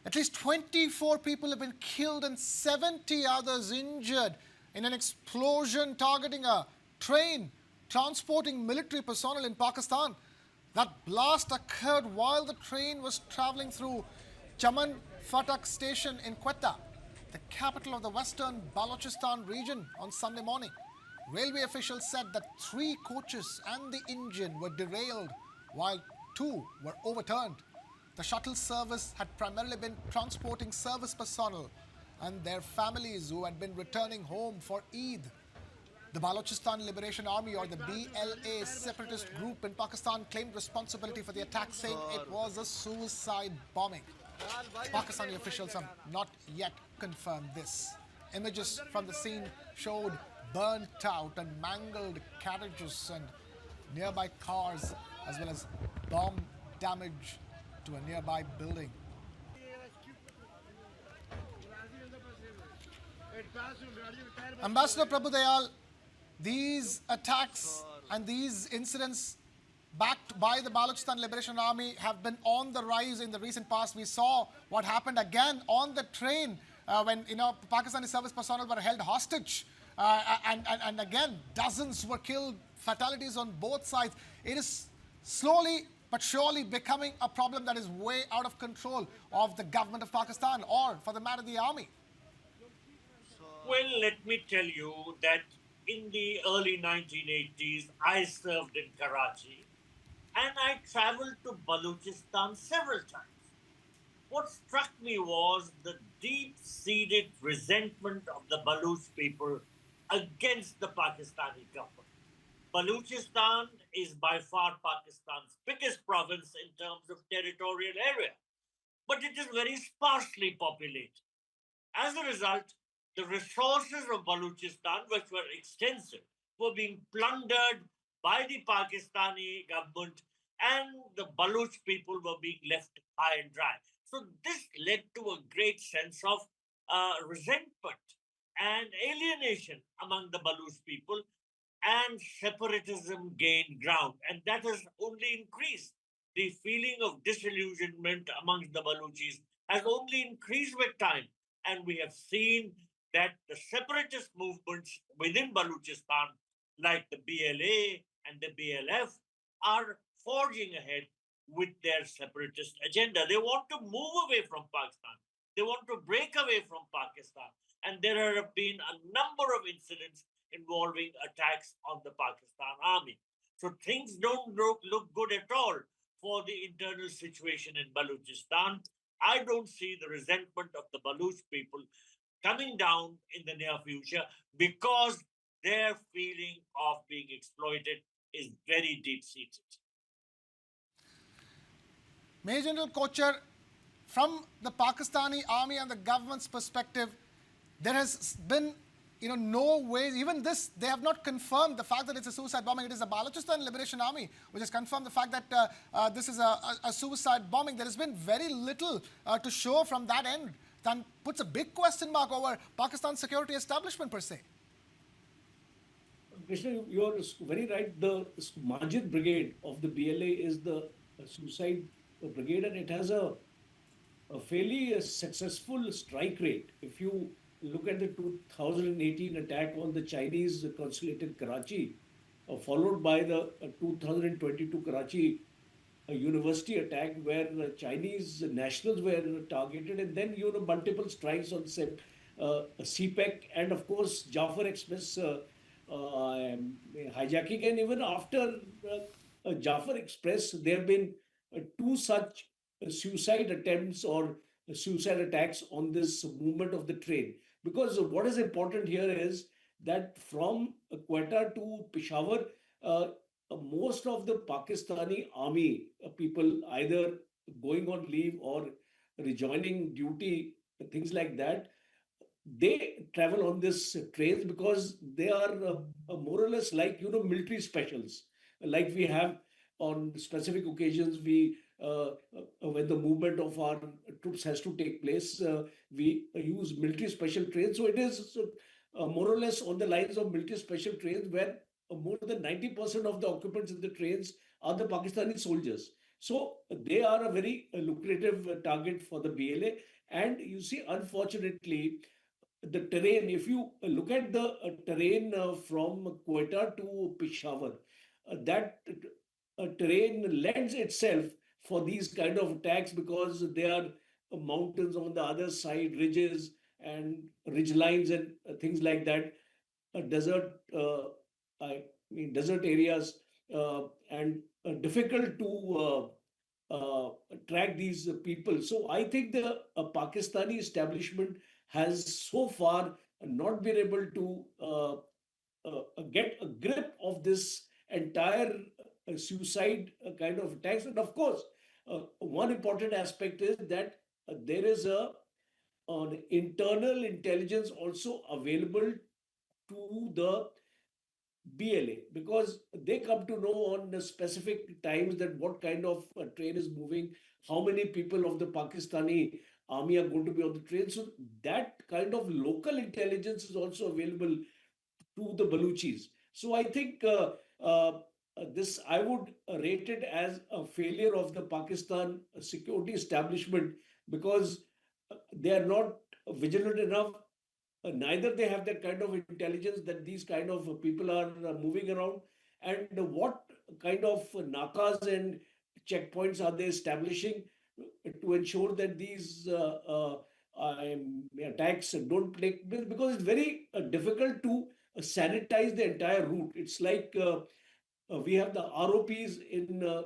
At least 24 people have been killed and 70 others injured in an explosion targeting a train transporting military personnel in Pakistan. That blast occurred while the train was traveling through Chaman Phatak station in Quetta, the capital of the western Balochistan region, on Sunday morning. Railway officials said that 3 coaches and the engine were derailed while 2 were overturned. The shuttle service had primarily been transporting service personnel and their families who had been returning home for Eid. The Balochistan Liberation Army, or the BLA separatist group in Pakistan, claimed responsibility for the attack, saying it was a suicide bombing. Pakistani officials have not yet confirmed this. Images from the scene showed burnt out and mangled carriages and nearby cars, as well as bomb damage to a nearby building. Ambassador Prabhu, these attacks and these incidents backed by the Balochistan Liberation Army have been on the rise in the recent past. We saw what happened again on the train when Pakistani service personnel were held hostage. And again, dozens were killed, fatalities on both sides. It is slowly but surely becoming a problem that is way out of control of the government of Pakistan, or for the matter, the army. Well, let me tell you that in the early 1980s, I served in Karachi and I traveled to Baluchistan several times. What struck me was the deep-seated resentment of the Baluch people against the Pakistani government. Baluchistan is by far Pakistan's biggest province in terms of territorial area, but it is very sparsely populated. As a result, the resources of Baluchistan, which were extensive, were being plundered by the Pakistani government, and the Baluch people were being left high and dry. So this led to a great sense of resentment and alienation among the Baluch people, and separatism gained ground. And that has only increased. The feeling of disillusionment amongst the Baluchis has only increased with time. And we have seen that the separatist movements within Baluchistan, like the BLA and the BLF, are forging ahead with their separatist agenda. They want to move away from Pakistan. They want to break away from Pakistan. And there have been a number of incidents involving attacks on the Pakistan army. So things don't look good at all for the internal situation in Balochistan. I don't see the resentment of the Baluch people coming down in the near future, because their feeling of being exploited is very deep-seated. Major General Kochar, from the Pakistani army and the government's perspective, there has been no way, even this, they have not confirmed the fact that it's a suicide bombing. It is the Balochistan Liberation Army which has confirmed the fact that this is a suicide bombing. There has been very little to show from that end. That puts a big question mark over Pakistan's security establishment per se. Krishna, you're very right. The Majid Brigade of the BLA is the suicide brigade, and it has a fairly successful strike rate. If you look at the 2018 attack on the Chinese consulate in Karachi, followed by the 2022 Karachi university attack, where Chinese nationals were targeted, and then multiple strikes on CPEC, and of course Jafar Express hijacking. And even after Jafar Express, there have been 2 such suicide attempts or suicide attacks on this movement of the train. Because what is important here is that from Quetta to Peshawar, most of the Pakistani army people either going on leave or rejoining duty, things like that, they travel on this trains because they are more or less like military specials, like we have on specific occasions. We when the movement of our troops has to take place, we use military special trains. So it is more or less on the lines of military special trains, where more than 90% of the occupants in the trains are the Pakistani soldiers. So they are a very lucrative target for the BLA. And you see, unfortunately, the terrain, if you look at the terrain from Quetta to Peshawar, that terrain lends itself for these kind of attacks because there are mountains on the other side, ridges and ridge lines and things like that, desert, I desert areas, and difficult to track these people. So I think the Pakistani establishment has so far not been able to get a grip of this entire suicide kind of attacks. And of course, one important aspect is that there is an internal intelligence also available to the BLA, because they come to know on the specific times that what kind of train is moving, how many people of the Pakistani army are going to be on the train. So that kind of local intelligence is also available to the Baluchis. So I think this, I would rate it as a failure of the Pakistan security establishment, because they are not vigilant enough. Neither they have that kind of intelligence that these kind of people are moving around, and what kind of nakas and checkpoints are they establishing to ensure that these attacks don't take place, because it's very difficult to sanitize the entire route. It's like we have the ROPs in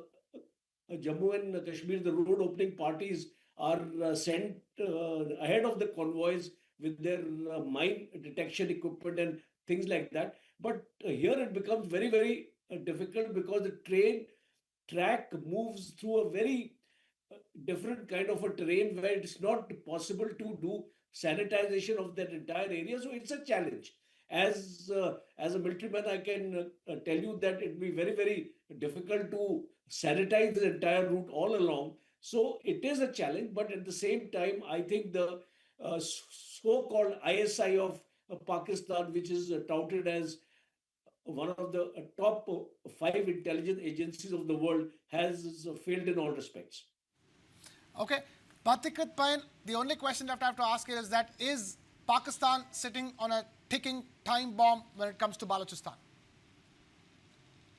Jammu and Kashmir. The road opening parties are sent ahead of the convoys with their mine detection equipment and things like that. But here it becomes very, very difficult, because the train track moves through a very different kind of a terrain where it's not possible to do sanitization of that entire area. So it's a challenge. As a military man, I can tell you that it will be very, very difficult to sanitize the entire route all along. So it is a challenge, but at the same time, I think the so-called ISI of Pakistan, which is touted as one of the top five intelligence agencies of the world, has failed in all respects. Okay, Patikat Pain, the only question that I have to ask here is that is Pakistan sitting on a ticking time bomb when it comes to Balochistan?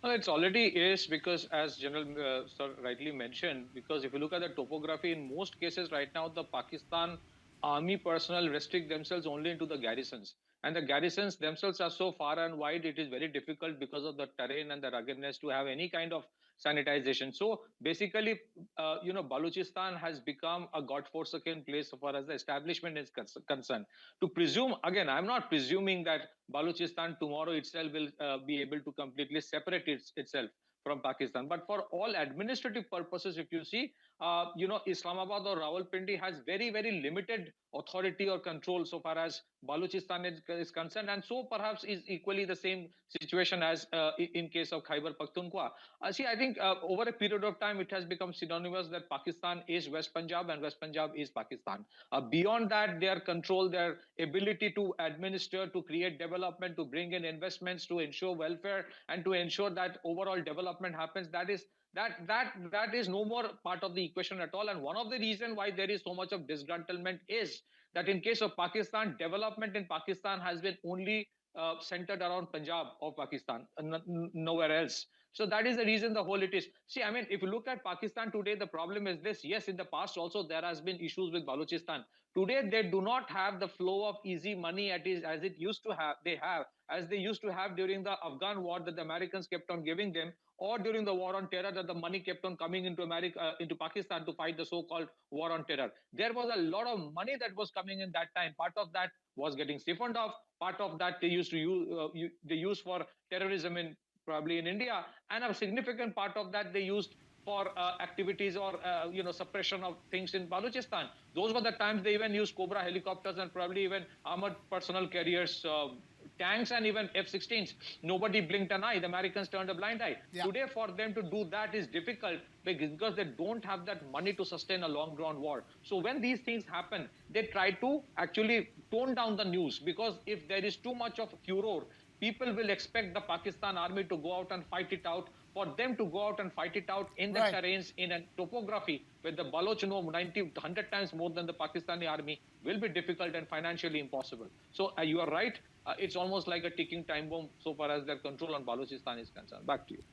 Well, it's already is, because as General Sir rightly mentioned, because if you look at the topography, in most cases right now, the Pakistan army personnel restrict themselves only into the garrisons. And the garrisons themselves are so far and wide, it is very difficult because of the terrain and the ruggedness to have any kind of sanitization. So basically, Baluchistan has become a godforsaken place so far as the establishment is concerned. To presume, again, I'm not presuming that Balochistan tomorrow itself will be able to completely separate itself from Pakistan. But for all administrative purposes, if you see, Islamabad or Rawalpindi has very, very limited authority or control so far as Balochistan is concerned. And so perhaps is equally the same situation as in case of Khyber Pakhtunkhwa. See, I think over a period of time, it has become synonymous that Pakistan is West Punjab and West Punjab is Pakistan. Beyond that, their control, their ability to administer, to create development, to bring in investments, to ensure welfare, and to ensure that overall development happens, that is no more part of the equation at all. And one of the reasons why there is so much of disgruntlement is that in case of Pakistan, development in Pakistan has been only centered around Punjab or Pakistan, nowhere else. So that is the reason the whole it is. See, I mean, if you look at Pakistan today, the problem is this. Yes, in the past also there has been issues with Balochistan. Today they do not have the flow of easy money as it used to have. As they used to have during the Afghan war that the Americans kept on giving them, or during the war on terror that the money kept on coming into into Pakistan to fight the so-called war on terror. There was a lot of money that was coming in that time. Part of that was getting siphoned off. Part of that they used to use for terrorism in probably in India, and a significant part of that they used for activities or suppression of things in Balochistan. Those were the times they even used Cobra helicopters and probably even armored personnel carriers, tanks, and even F-16s. Nobody blinked an eye. The Americans turned a blind eye. Yeah. Today, for them to do that is difficult because they don't have that money to sustain a long-drawn war. So when these things happen, they try to actually tone down the news, because if there is too much of furor, people will expect the Pakistan army to go out and fight it out for them to go out and fight it out in the Right. terrains, in a topography where the Baloch know 90, 100 times more than the Pakistani army, will be difficult and financially impossible. So you are right. It's almost like a ticking time bomb so far as their control on Balochistan is concerned. Back to you.